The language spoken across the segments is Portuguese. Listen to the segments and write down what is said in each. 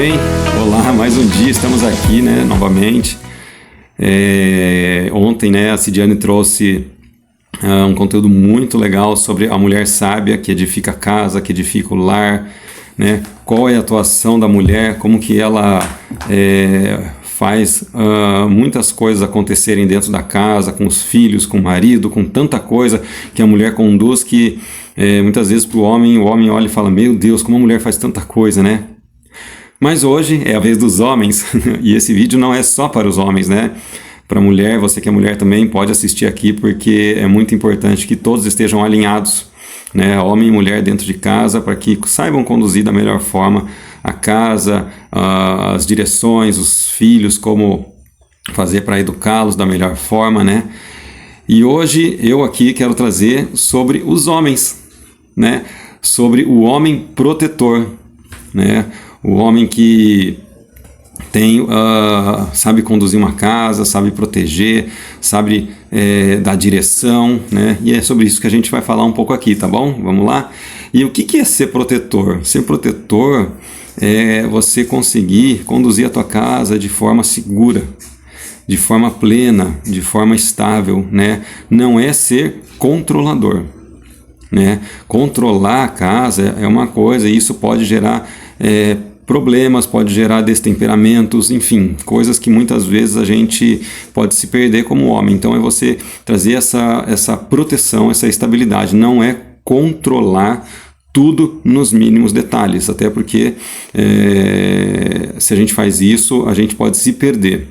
bem? Olá, mais um dia, estamos aqui, né, novamente. Ontem, né, a Cidiane trouxe um conteúdo muito legal sobre a mulher sábia que edifica a casa, que edifica o lar, né? Qual é a atuação da mulher, como que ela faz muitas coisas acontecerem dentro da casa, com os filhos, com o marido, com tanta coisa que a mulher conduz que muitas vezes para o homem olha e fala, meu Deus, como a mulher faz tanta coisa, né? Mas hoje é a vez dos homens, e esse vídeo não é só para os homens, né? Para a mulher, você que é mulher também pode assistir aqui, porque é muito importante que todos estejam alinhados, né? Homem e mulher dentro de casa, para que saibam conduzir da melhor forma a casa, as direções, os filhos, como fazer para educá-los da melhor forma, né? E hoje eu aqui quero trazer sobre os homens, né? Sobre o homem protetor, né? O homem que sabe conduzir uma casa, sabe proteger, sabe dar direção, né? E é sobre isso que a gente vai falar um pouco aqui, tá bom? Vamos lá? E o que é ser protetor? Ser protetor é você conseguir conduzir a tua casa de forma segura, de forma plena, de forma estável, né? Não é ser controlador, né? Controlar a casa é uma coisa e isso pode gerar problemas, pode gerar destemperamentos, enfim, coisas que muitas vezes a gente pode se perder como homem. Então é você trazer essa proteção, essa estabilidade, não é controlar tudo nos mínimos detalhes, até porque se a gente faz isso, a gente pode se perder,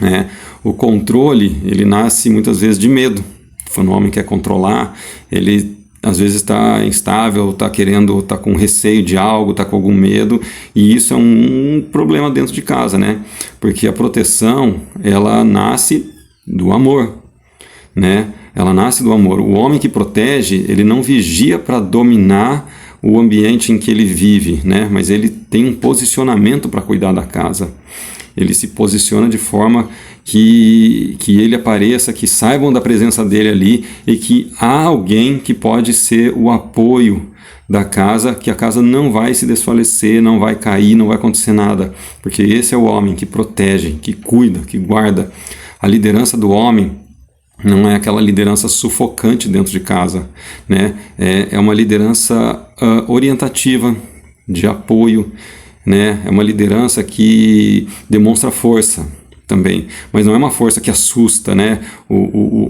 né? O controle, ele nasce muitas vezes de medo. Quando o homem quer controlar, ele às vezes está instável, está com receio de algo, está com algum medo, e isso é um problema dentro de casa, né? Porque a proteção, ela nasce do amor, né? Ela nasce do amor. O homem que protege, ele não vigia para dominar o ambiente em que ele vive, né? Mas ele tem um posicionamento para cuidar da casa. Ele se posiciona de forma que ele apareça, que saibam da presença dele ali e que há alguém que pode ser o apoio da casa, que a casa não vai se desfalecer, não vai cair, não vai acontecer nada, porque esse é o homem que protege, que cuida, que guarda. A liderança do homem não é aquela liderança sufocante dentro de casa, né? É uma liderança orientativa, de apoio, né? É uma liderança que demonstra força também, mas não é uma força que assusta, né?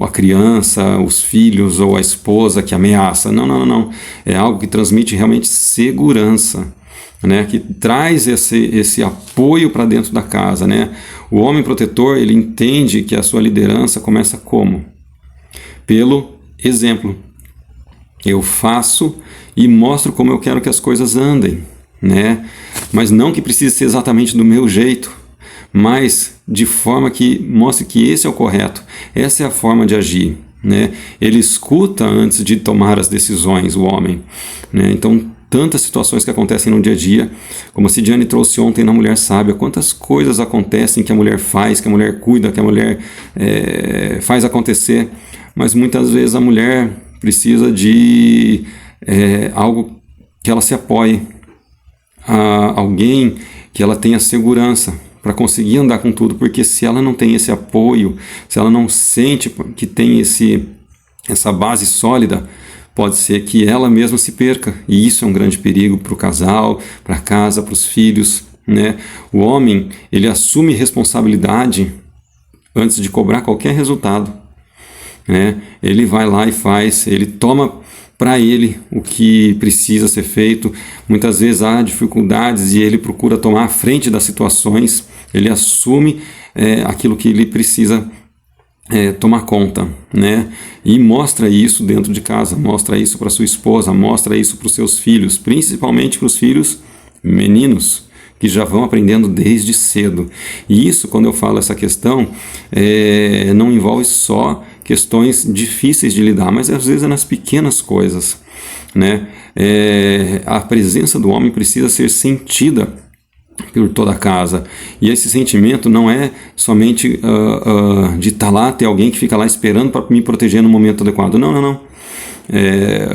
A criança, os filhos ou a esposa que ameaça. Não. É algo que transmite realmente segurança, né? Que traz esse apoio para dentro da casa, né? O homem protetor, ele entende que a sua liderança começa como? Pelo exemplo. Eu faço e mostro como eu quero que as coisas andem, né? Mas não que precise ser exatamente do meu jeito, mas de forma que mostre que esse é o correto, essa é a forma de agir, né? Ele escuta antes de tomar as decisões, o homem, né? Então, tantas situações que acontecem no dia a dia, como a Cidiane trouxe ontem na Mulher Sábia, quantas coisas acontecem que a mulher faz, que a mulher cuida, que a mulher faz acontecer, mas muitas vezes a mulher precisa de algo que ela se apoie, a alguém que ela tenha segurança para conseguir andar com tudo, porque se ela não tem esse apoio, se ela não sente que tem essa base sólida, pode ser que ela mesma se perca, e isso é um grande perigo para o casal, para a casa, para os filhos, né? O homem, ele assume responsabilidade antes de cobrar qualquer resultado, né? Ele vai lá e faz, ele toma para ele o que precisa ser feito. Muitas vezes há dificuldades e ele procura tomar a frente das situações, ele assume aquilo que ele precisa tomar conta, né? E mostra isso dentro de casa, mostra isso para sua esposa, mostra isso para os seus filhos, principalmente para os filhos meninos, que já vão aprendendo desde cedo. E isso, quando eu falo essa questão, não envolve só questões difíceis de lidar, mas às vezes é nas pequenas coisas, né? A presença do homem precisa ser sentida por toda a casa, e esse sentimento não é somente de estar lá, ter alguém que fica lá esperando para me proteger no momento adequado, não.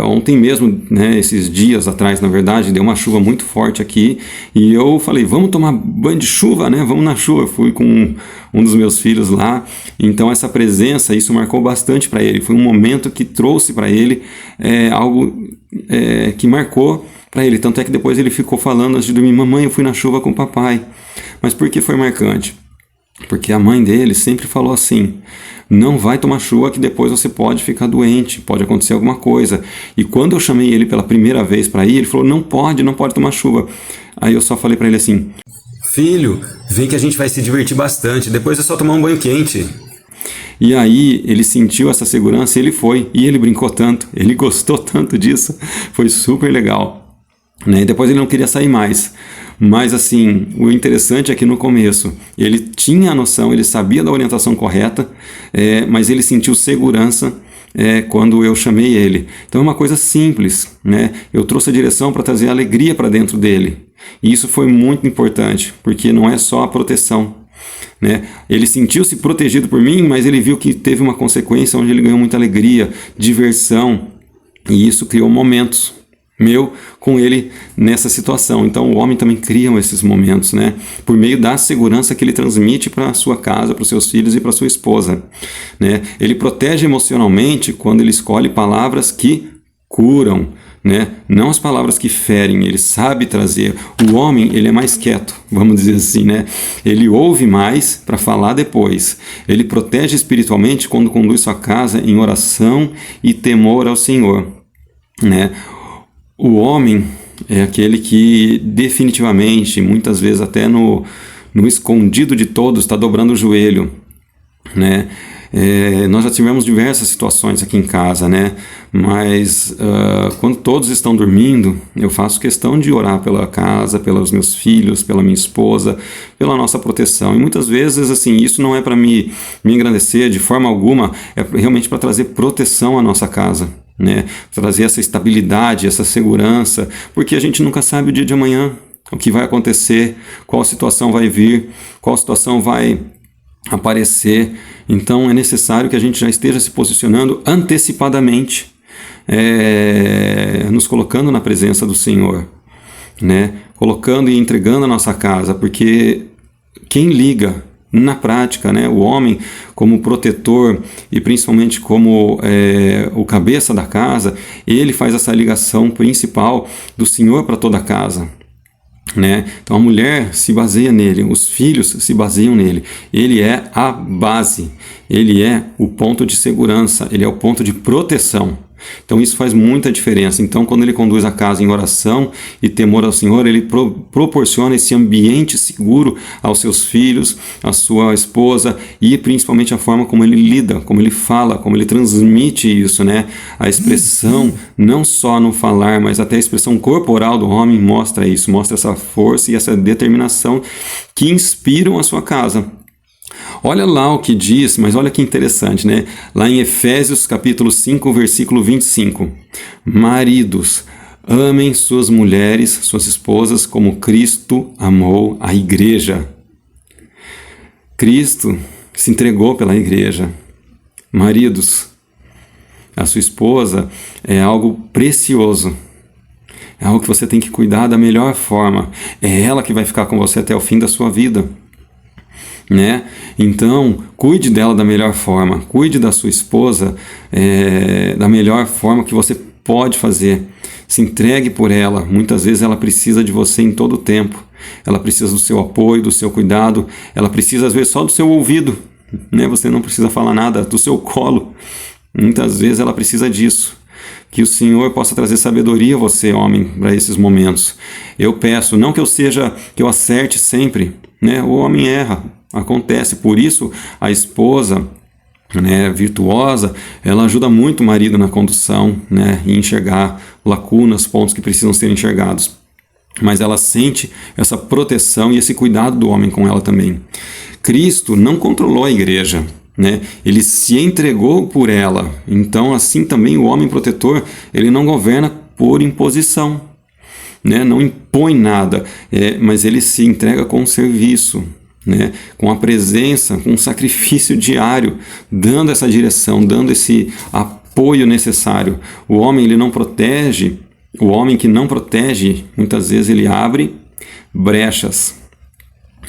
Ontem mesmo, né, esses dias atrás, na verdade, deu uma chuva muito forte aqui e eu falei, vamos tomar banho de chuva, né? Vamos na chuva. Eu fui com um dos meus filhos lá, então essa presença, isso marcou bastante para ele. Foi um momento que trouxe para ele algo que marcou para ele. Tanto é que depois ele ficou falando antes de dormir, mamãe, eu fui na chuva com o papai. Mas por que foi marcante? Porque a mãe dele sempre falou assim, não vai tomar chuva que depois você pode ficar doente, pode acontecer alguma coisa. E quando eu chamei ele pela primeira vez para ir, ele falou, não pode tomar chuva. Aí eu só falei para ele assim, filho, vem que a gente vai se divertir bastante, depois é só tomar um banho quente. E aí ele sentiu essa segurança e ele foi, e ele brincou tanto, ele gostou tanto disso, foi super legal. Né? E depois ele não queria sair mais. Mas assim, o interessante é que no começo ele tinha a noção, ele sabia da orientação correta, mas ele sentiu segurança quando eu chamei ele. Então é uma coisa simples, né? Eu trouxe a direção para trazer alegria para dentro dele. E isso foi muito importante, porque não é só a proteção. Né? Ele sentiu-se protegido por mim, mas ele viu que teve uma consequência onde ele ganhou muita alegria, diversão, e isso criou momentos meu com ele nessa situação. Então o homem também cria esses momentos, né? Por meio da segurança que ele transmite para a sua casa, para os seus filhos e para a sua esposa, né? Ele protege emocionalmente quando ele escolhe palavras que curam, né? Não as palavras que ferem. Ele sabe trazer. O homem, ele é mais quieto, vamos dizer assim, né? Ele ouve mais para falar depois. Ele protege espiritualmente quando conduz sua casa em oração e temor ao Senhor, né? O homem é aquele que definitivamente, muitas vezes até no escondido de todos, está dobrando o joelho, né? Nós já tivemos diversas situações aqui em casa, né? Mas quando todos estão dormindo, eu faço questão de orar pela casa, pelos meus filhos, pela minha esposa, pela nossa proteção. E muitas vezes, assim, isso não é para me engrandecer de forma alguma, é realmente para trazer proteção à nossa casa, né? Trazer essa estabilidade, essa segurança, porque a gente nunca sabe o dia de amanhã, o que vai acontecer, qual situação vai vir, qual situação vai aparecer. Então é necessário que a gente já esteja se posicionando antecipadamente, nos colocando na presença do Senhor, né? Colocando e entregando a nossa casa, porque quem liga na prática, né, o homem como protetor e principalmente como o cabeça da casa, ele faz essa ligação principal do Senhor para toda a casa. Né? Então a mulher se baseia nele, os filhos se baseiam nele. Ele é a base, ele é o ponto de segurança, ele é o ponto de proteção. Então isso faz muita diferença. Então quando ele conduz a casa em oração e temor ao Senhor, ele proporciona esse ambiente seguro aos seus filhos, à sua esposa e principalmente a forma como ele lida, como ele fala, como ele transmite isso, né? A expressão, não só no falar, mas até a expressão corporal do homem mostra isso, mostra essa força e essa determinação que inspiram a sua casa. Olha lá o que diz, mas olha que interessante, né? Lá em Efésios capítulo 5, versículo 25. Maridos, amem suas mulheres, suas esposas, como Cristo amou a igreja. Cristo se entregou pela igreja. Maridos, a sua esposa é algo precioso. É algo que você tem que cuidar da melhor forma. É ela que vai ficar com você até o fim da sua vida. Né? Então, cuide dela da melhor forma, cuide da sua esposa da melhor forma que você pode fazer. Se entregue por ela. Muitas vezes ela precisa de você em todo o tempo. Ela precisa do seu apoio, do seu cuidado. Ela precisa, às vezes, só do seu ouvido, né? Você não precisa falar nada, do seu colo. Muitas vezes ela precisa disso. Que o Senhor possa trazer sabedoria a você, homem, para esses momentos. Eu peço, não que eu acerte sempre, né? O homem erra. Acontece, por isso a esposa, né, virtuosa, ela ajuda muito o marido na condução, né, e enxergar lacunas, pontos que precisam ser enxergados. Mas ela sente essa proteção e esse cuidado do homem com ela também. Cristo não controlou a igreja, né? Ele se entregou por ela. Então, assim também o homem protetor, ele não governa por imposição, né? Não impõe nada, mas ele se entrega com serviço, né? Com a presença, com um sacrifício diário, dando essa direção, dando esse apoio apoio necessário. O homem ele não protege, o homem que não protege, muitas vezes ele abre brechas.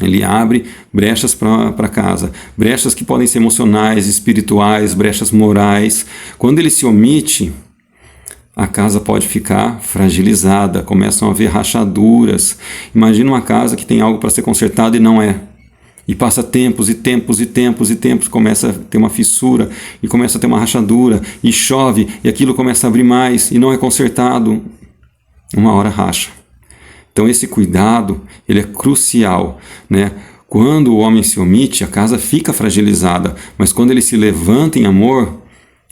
Ele abre brechas para casa, brechas que podem ser emocionais, espirituais, brechas morais. Quando ele se omite, a casa pode ficar fragilizada, começam a haver rachaduras. Imagina uma casa que tem algo para ser consertado e não é. E passa tempos e tempos e tempos e tempos, começa a ter uma fissura e começa a ter uma rachadura, e chove e aquilo começa a abrir mais e não é consertado. Uma hora racha. Então esse cuidado, ele é crucial, né? Quando o homem se omite, a casa fica fragilizada, mas quando ele se levanta em amor,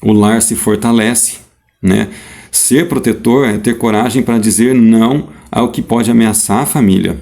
o lar se fortalece, né? Ser protetor é ter coragem para dizer não ao que pode ameaçar a família,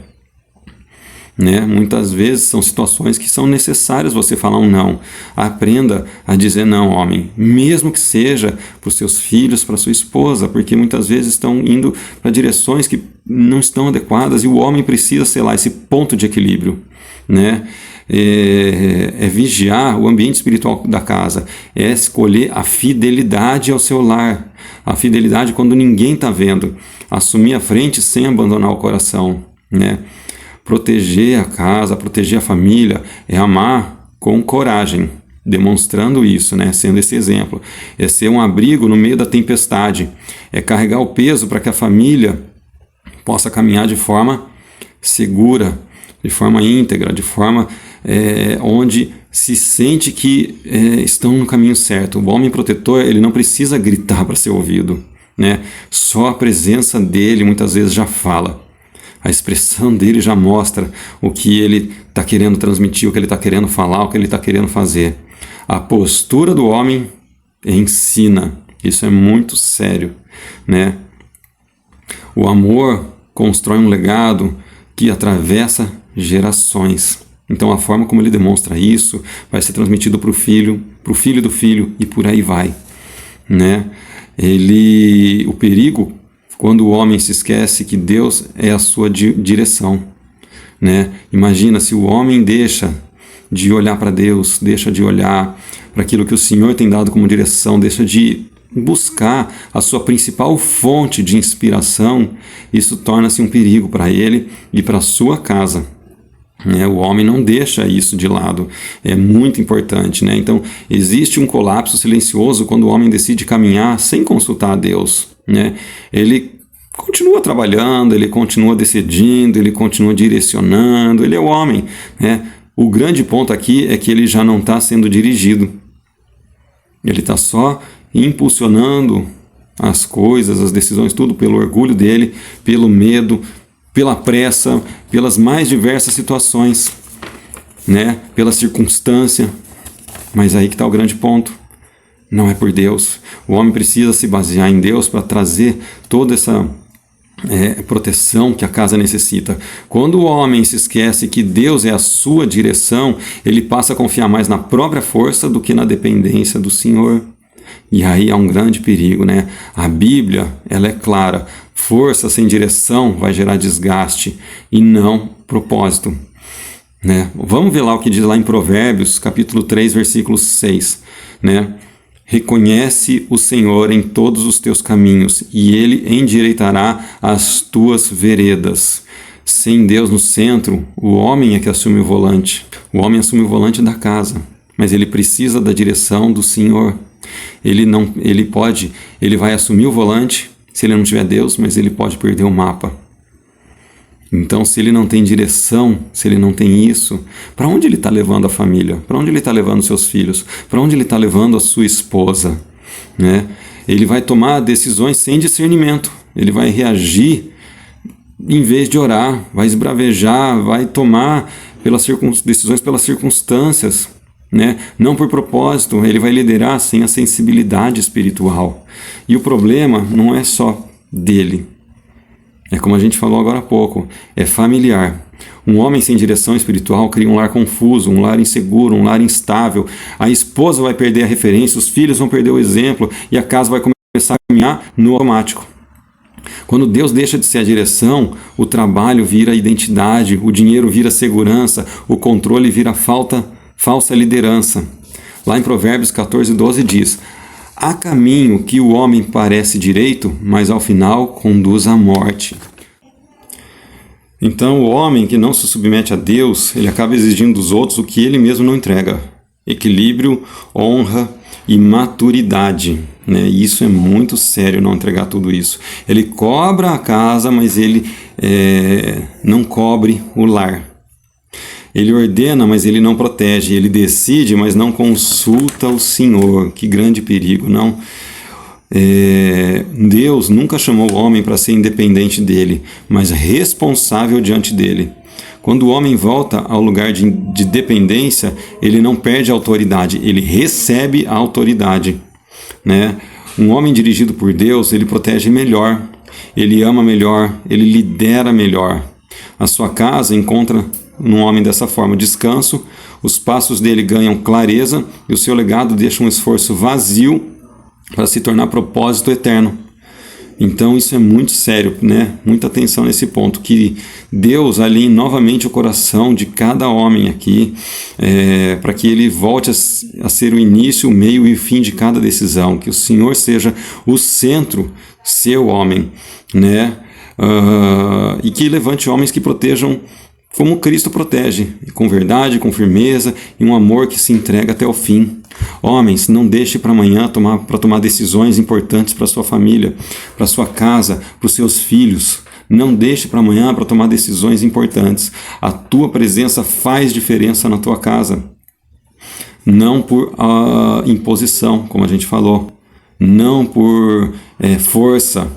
né? Muitas vezes são situações que são necessárias você falar um não. Aprenda a dizer não, homem, mesmo que seja para os seus filhos, para sua esposa, porque muitas vezes estão indo para direções que não estão adequadas e o homem precisa, sei lá, esse ponto de equilíbrio, né? É vigiar o ambiente espiritual da casa, é escolher a fidelidade ao seu lar, a fidelidade quando ninguém está vendo, assumir a frente sem abandonar o coração, né? Proteger a casa, proteger a família, é amar com coragem, demonstrando isso, né? Sendo esse exemplo. É ser um abrigo no meio da tempestade, é carregar o peso para que a família possa caminhar de forma segura, de forma íntegra, de forma onde se sente que estão no caminho certo. O homem protetor, ele não precisa gritar para ser ouvido, né? Só a presença dele muitas vezes já fala. A expressão dele já mostra o que ele está querendo transmitir, o que ele está querendo falar, o que ele está querendo fazer. A postura do homem ensina. Isso é muito sério, né? O amor constrói um legado que atravessa gerações. Então a forma como ele demonstra isso vai ser transmitido para o filho do filho e por aí vai, né? O perigo quando o homem se esquece que Deus é a sua direção, né? Imagina se o homem deixa de olhar para Deus, deixa de olhar para aquilo que o Senhor tem dado como direção, deixa de buscar a sua principal fonte de inspiração, isso torna-se um perigo para ele e para a sua casa. O homem não deixa isso de lado, é muito importante, né? Então existe um colapso silencioso quando o homem decide caminhar sem consultar a Deus, né? Ele continua trabalhando, ele continua decidindo, ele continua direcionando, ele é o homem, né? O grande ponto aqui é que ele já não está sendo dirigido, ele está só impulsionando as coisas, as decisões, tudo pelo orgulho dele, pelo medo, pela pressa, pelas mais diversas situações, né? Pela circunstância. Mas aí que está o grande ponto. Não é por Deus. O homem precisa se basear em Deus para trazer toda essa proteção que a casa necessita. Quando o homem se esquece que Deus é a sua direção, ele passa a confiar mais na própria força do que na dependência do Senhor. E aí há um grande perigo, né? A Bíblia, ela é clara. Força sem direção vai gerar desgaste e não propósito, né? Vamos ver lá o que diz lá em Provérbios, capítulo 3, versículo 6, né? Reconhece o Senhor em todos os teus caminhos e Ele endireitará as tuas veredas. Sem Deus no centro, o homem é que assume o volante. O homem assume o volante da casa, mas ele precisa da direção do Senhor. Ele vai assumir o volante se ele não tiver Deus, mas ele pode perder o mapa. Então, se ele não tem direção, se ele não tem isso, para onde ele está levando a família? Para onde ele está levando seus filhos? Para onde ele está levando a sua esposa? Né? Ele vai tomar decisões sem discernimento. Ele vai reagir em vez de orar, vai esbravejar, vai tomar decisões pelas circunstâncias, né? Não por propósito. Ele vai liderar sem a sensibilidade espiritual. E o problema não é só dele. É como a gente falou agora há pouco, é familiar. Um homem sem direção espiritual cria um lar confuso, um lar inseguro, um lar instável. A esposa vai perder a referência, os filhos vão perder o exemplo e a casa vai começar a caminhar no automático. Quando Deus deixa de ser a direção, o trabalho vira identidade, o dinheiro vira segurança, o controle vira falsa liderança. Lá em Provérbios 14, 12 diz: Há caminho que o homem parece direito, mas ao final conduz à morte. Então, o homem que não se submete a Deus, ele acaba exigindo dos outros o que ele mesmo não entrega. Equilíbrio, honra e maturidade. Né? E isso é muito sério, não entregar tudo isso. Ele cobra a casa, mas ele não cobre o lar. Ele ordena, mas ele não protege. Ele decide, mas não consulta o Senhor. Que grande perigo, não? Deus nunca chamou o homem para ser independente dele, mas responsável diante dele. Quando o homem volta ao lugar de dependência, ele não perde a autoridade, ele recebe a autoridade. Né? Um homem dirigido por Deus, ele protege melhor, ele ama melhor, ele lidera melhor. A sua casa encontra num homem dessa forma descanso, os passos dele ganham clareza e o seu legado deixa um esforço vazio para se tornar propósito eterno. Então isso é muito sério, né? Muita atenção nesse ponto, que Deus alinhe novamente o coração de cada homem aqui, para que ele volte a ser o início, o meio e o fim de cada decisão, que o Senhor seja o centro, seu homem, né? E que levante homens que protejam como Cristo protege, com verdade, com firmeza e um amor que se entrega até o fim. Homens, não deixe para amanhã para tomar decisões importantes para sua família, para sua casa, para os seus filhos. Não deixe para amanhã para tomar decisões importantes. A tua presença faz diferença na tua casa. Não por imposição, como a gente falou. Não por força,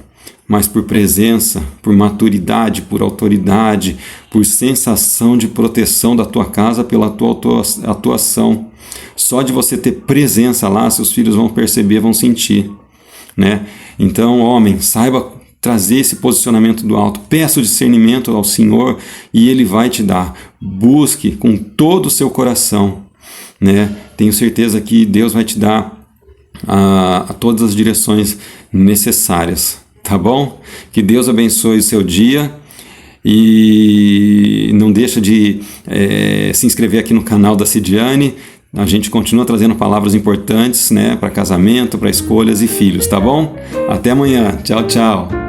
mas por presença, por maturidade, por autoridade, por sensação de proteção da tua casa pela tua atuação. Só de você ter presença lá, seus filhos vão perceber, vão sentir. Né? Então, homem, saiba trazer esse posicionamento do alto. Peça o discernimento ao Senhor e Ele vai te dar. Busque com todo o seu coração. Né? Tenho certeza que Deus vai te dar a todas as direções necessárias. Tá bom? Que Deus abençoe o seu dia e não deixa de se inscrever aqui no canal da Cidiane. A gente continua trazendo palavras importantes, né, para casamento, para escolhas e filhos, tá bom? Até amanhã. Tchau, tchau.